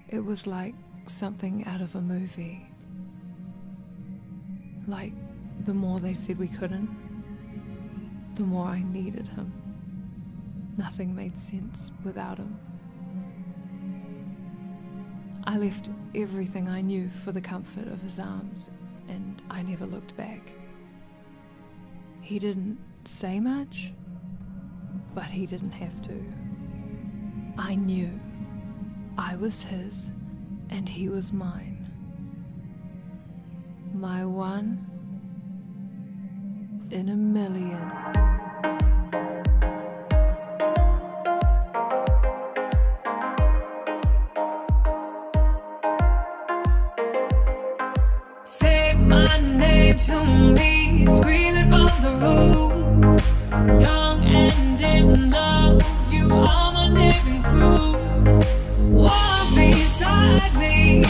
It was like something out of a movie. Like, the more they said we couldn't, the more I needed him. Nothing made sense without him. I left everything I knew for the comfort of his arms, and I never looked back. He didn't say much, but he didn't have to. I knew I was his and he was mine. My one in a million. Say my name to me, screaming from the roof. Young and in love, you are my living proof. Walk beside me,